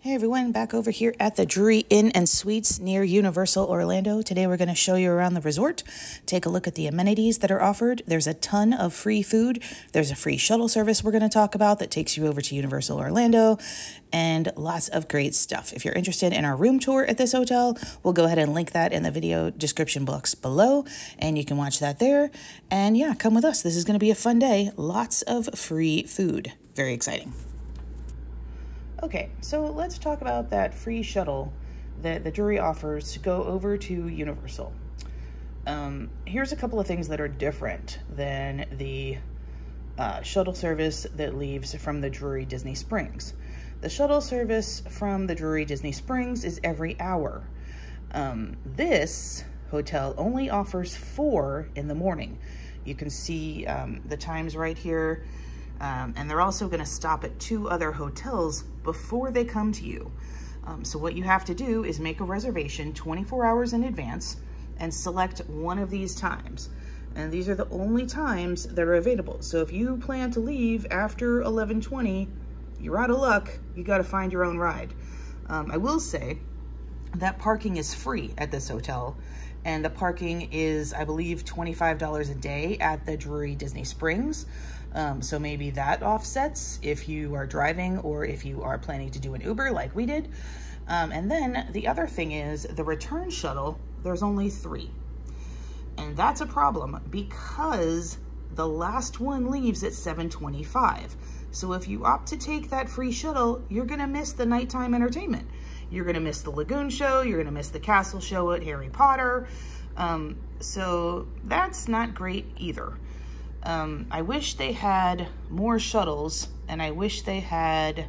Hey everyone, back over here at the Drury Inn and Suites near Universal Orlando. Today we're going to show you around the resort, take a look at the amenities that are offered. There's a ton of free food. There's a free shuttle service we're going to talk about that takes you over to Universal Orlando, and lots of great stuff. If you're interested in our room tour at this hotel, we'll go ahead and link that in the video description box below, and you can watch that there. And yeah, come with us. This is going to be a fun day. Lots of free food. Very exciting. Okay, so let's talk about that free shuttle that the Drury offers to go over to Universal. Here's a couple of things that are different than the shuttle service that leaves from the Drury Disney Springs. The shuttle service from the Drury Disney Springs is every hour. This hotel only offers 4 in the morning. You can see the times right here. And they're also going to stop at 2 other hotels before they come to you. So what you have to do is make a reservation 24 hours in advance and select one of these times. And these are the only times that are available. So if you plan to leave after 11:20, you're out of luck. You got to find your own ride. I will say that parking is free at this hotel. And the parking is, I believe, $25 a day at the Drury Disney Springs. So maybe that offsets if you are driving or if you are planning to do an Uber like we did. And then the other thing is the return shuttle, there's only 3. And that's a problem because the last one leaves at 7:25. So if you opt to take that free shuttle, you're gonna miss the nighttime entertainment. You're gonna miss the Lagoon show, you're gonna miss the castle show at Harry Potter. So that's not great either. I wish they had more shuttles, and I wish they had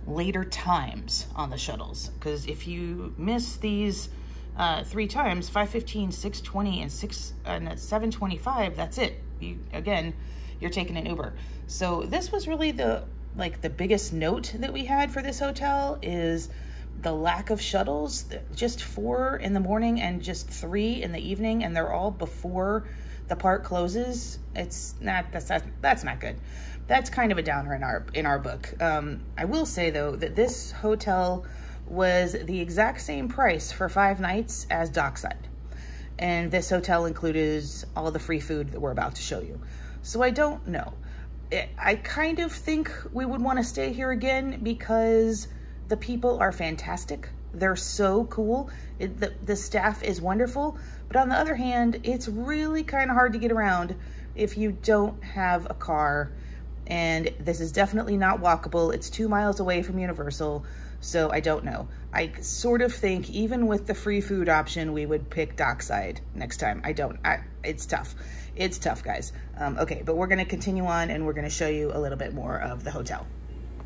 later times on the shuttles, because if you miss these 3 times, 5:15, 6:20, and at 7:25, that's it. You're taking an Uber. So this was really the biggest note that we had for this hotel is the lack of shuttles. Just 4 in the morning and just 3 in the evening, and they're all before the park closes. That's not good. That's kind of a downer in our book. I will say though that this hotel was the exact same price for 5 nights as Dockside, and this hotel included all the free food that we're about to show you. So I don't know. I kind of think we would want to stay here again because the people are fantastic. They're so cool. The staff is wonderful. But on the other hand, it's really kind of hard to get around if you don't have a car. And this is definitely not walkable. It's 2 miles away from Universal. So I don't know. I sort of think even with the free food option, we would pick Dockside next time. It's tough. It's tough, guys. Okay, but we're going to continue on and we're going to show you a little bit more of the hotel.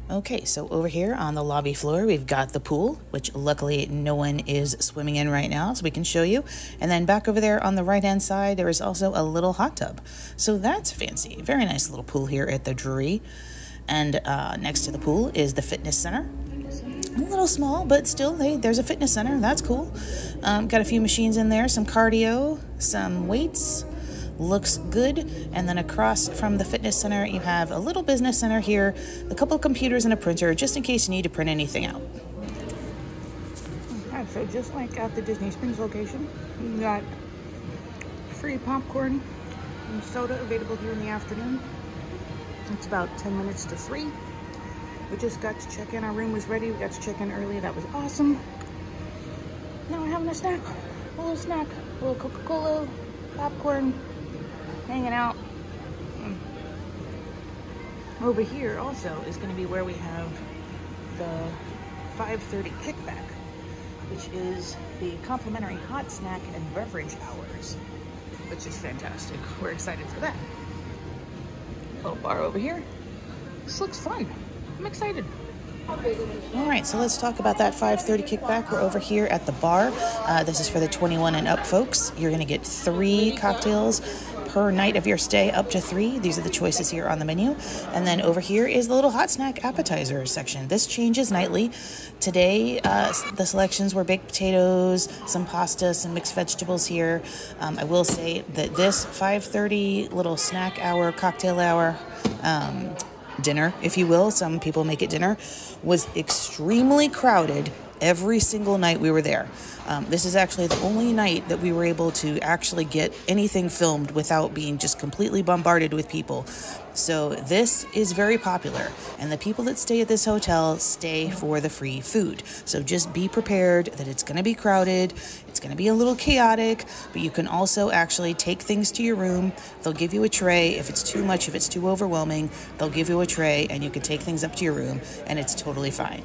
Okay, so over here on the lobby floor, we've got the pool, which luckily no one is swimming in right now, so we can show you. And then back over there on the right-hand side, there is also a little hot tub. So that's fancy. Very nice little pool here at the Drury. And next to the pool is the fitness center. A little small, but still, hey, there's a fitness center. That's cool. Got a few machines in there, some cardio, some weights. Looks good. And then across from the fitness center, you have a little business center here, a couple of computers and a printer, just in case you need to print anything out. Alright, so just like at the Disney Springs location, you got free popcorn and soda available here in the afternoon. It's about 10 minutes to 3. We just got to check in. Our room was ready. We got to check in early. That was awesome. Now we're having a snack. A little Coca-Cola, popcorn, hanging out. Over here also is going to be where we have the 5:30 kickback, which is the complimentary hot snack and beverage hours, which is fantastic. We're excited for that. Little bar over here. This looks fun. I'm excited. All right, so let's talk about that 5:30 kickback. We're over here at the bar. This is for the 21 and up folks. You're going to get 3 cocktails per night of your stay, up to 3. These are the choices here on the menu. And then over here is the little hot snack appetizer section. This changes nightly. Today, the selections were baked potatoes, some pasta, some mixed vegetables here. I will say that this 5:30 little snack hour, cocktail hour, dinner, if you will. Some people make it dinner, was extremely crowded every single night we were there. This is actually the only night that we were able to actually get anything filmed without being just completely bombarded with people. So this is very popular, and the people that stay at this hotel stay for the free food. So just be prepared that it's going to be crowded, it's going to be a little chaotic, but you can also actually take things to your room. They'll give you a tray. If it's too much, if it's too overwhelming, they'll give you a tray and you can take things up to your room, and it's totally fine.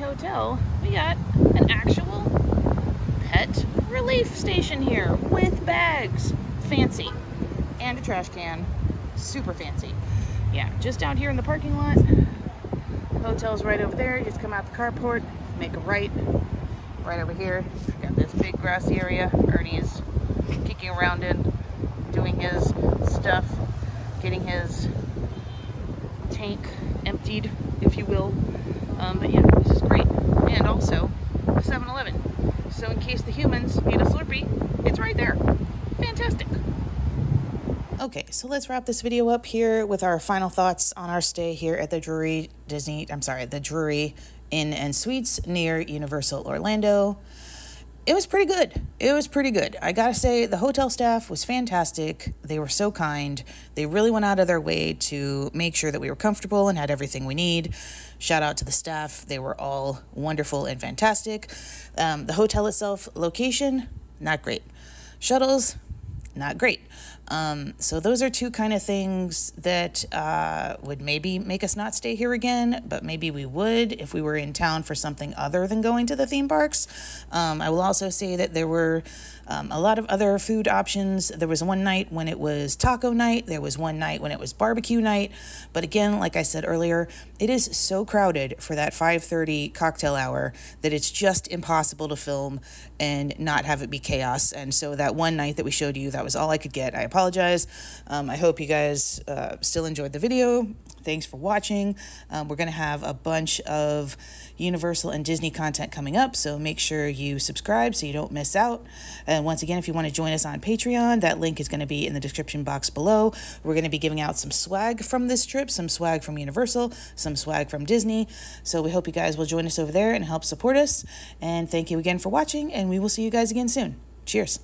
Hotel, we got an actual pet relief station here with bags. Fancy. And a trash can. Super fancy. Yeah, just out here in the parking lot. The hotel's right over there. You just come out the carport, make a right over here. Got this big grassy area. Ernie is kicking around in, doing his stuff, getting his tank emptied, if you will. But yeah, this is great. And also a 7-Eleven. So in case the humans need a Slurpee, it's right there. Fantastic. Okay, so let's wrap this video up here with our final thoughts on our stay here at the Drury Inn and Suites near Universal Orlando. It was pretty good. It was pretty good. I gotta say, the hotel staff was fantastic. They were so kind. They really went out of their way to make sure that we were comfortable and had everything we need. Shout out to the staff. They were all wonderful and fantastic. The hotel itself, location, not great. Shuttles, not great. So those are two kind of things that would maybe make us not stay here again, but maybe we would if we were in town for something other than going to the theme parks. I will also say that there were a lot of other food options. There was one night when it was taco night. There was one night when it was barbecue night. But again, like I said earlier, it is so crowded for that 5:30 cocktail hour that it's just impossible to film and not have it be chaos. And so that one night that we showed you, that was all I could get. I apologize. I hope you guys still enjoyed the video. Thanks for watching. We're going to have a bunch of Universal and Disney content coming up, so make sure you subscribe so you don't miss out. And once again, if you want to join us on Patreon, that link is going to be in the description box below. We're going to be giving out some swag from this trip, some swag from Universal, some swag from Disney. So we hope you guys will join us over there and help support us. And thank you again for watching, and we will see you guys again soon. Cheers.